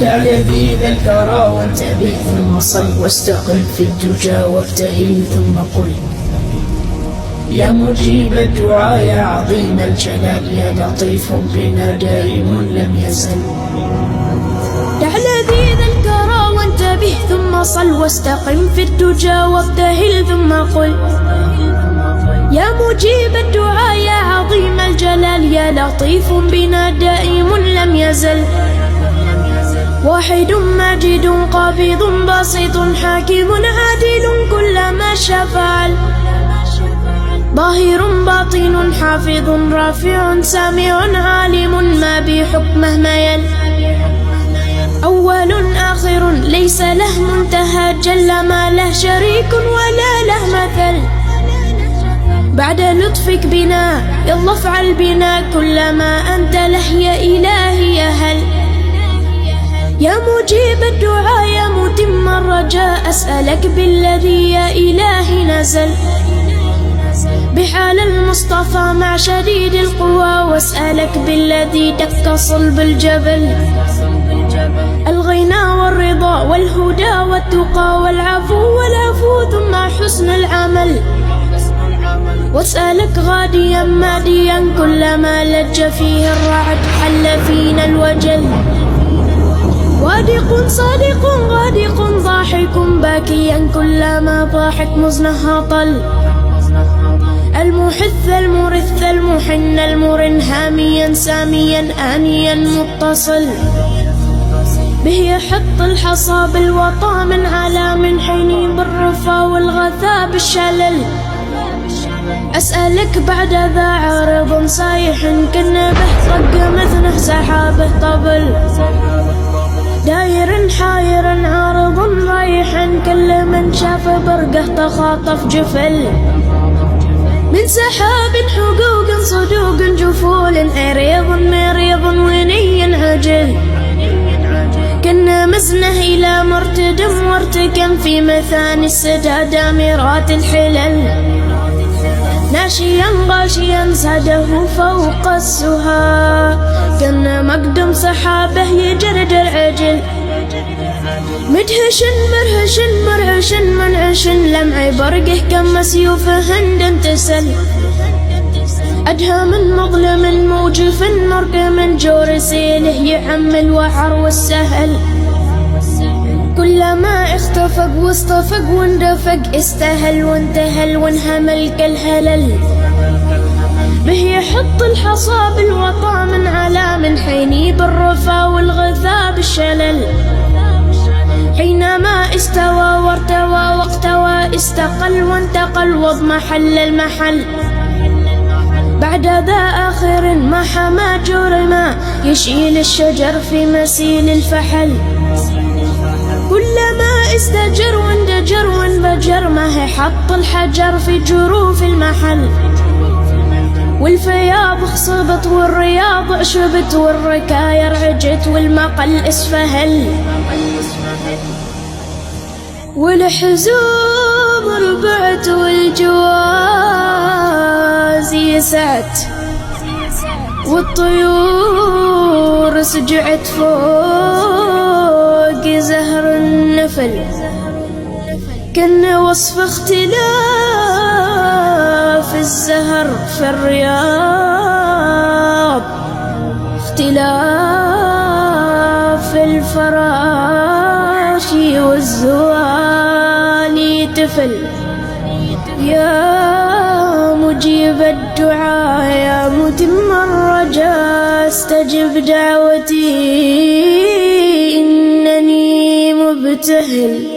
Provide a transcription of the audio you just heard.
دع لذيذ الكرى وانتبه ثم صل واستقم في الدجى وابتهل ثم قل يا مجيب الدعاء يا عظيم الجلال يا لطيف بنا دائم لم يزل. دع لذيذ الكرى وانتبه ثم صل واستقم في الدجى وابتهل ثم قل يا مجيب الدعاء يا عظيم الجلال يا لطيف بنا دائم لم يزل. واحد ماجد قابض باسط حاكم عادل كل ما شاء فعل ظاهر باطن حافظ رافع سامع عالم ما بحكمه ميل أول آخر ليس له منتهى جل ما له شريك ولا له مثل. بعد لطفك بنا يلا افعل بنا كل ما أنت له يا إلهي يا هل. يا مجيب الدعاء يا متم الرجاء أسألك بالذي يا إلهي نزل بحال المصطفى مع شديد القوى واسألك بالذي دك صلب الجبل الغنى والرضا والهدى والتقى والعفو ثم حسن العمل. واسألك غاديا ماديا كلما لج فيه الرعد حل فينا الوجل وادق صادق غادق ضاحك باكيا كلما ضاحك مزنها طل المحث المرث المحن المرن هاميا ساميا آنيا متصل به يحط الحصى بالوطى من على من حين بالرفا والغثاء بالشلل. أسألك بعد ذا عارض صايح كنبه طق مثنه سحابه طبل داير حاير عارض رايح كل من شاف برقه تخاطف جفل من سحاب حقوق صدوق جفول عريض مريض وني عجل كنا مزنه إلى مرتدم وارتكم في مثاني السدى دامرات الحلل ناشيا غاشيا زاده فوق السها كنا مقدم سحابه يجرد العجل مدهش مرهش مرعش منعش لمع برقه كم سيوف هند تسل أدهى من مظلم موجف مرق من جور سيله يعم الوعر والسهل كلما اختفق واصطفق واندفق استهل وانتهل وانهمل كالهلل به يحط الحصى بالوطى من على من حيني بالرفا والغثاء بالشلل حينما استوى وارتوى واقتوى استقل وانتقل واضمحل المحل بعد ذا آخر ما حما جرما يشيل الشجر في مسيل الفحل كلما استجر واندجر وانبجر ما هي حط الحجر في جروف المحل والفياض خصبت والرياض عشبت والركاير عجت والمقل اسفهل والحزوم ربعت والجواز يسعت والطيور سجعت فوق زهر النفل كان وصف اختلاف الزهر في الرياض اختلاف الفراش والزوالي تفل يا مجيب الدعاء يا متم الرجاء استجب دعوتي إنني مبتهل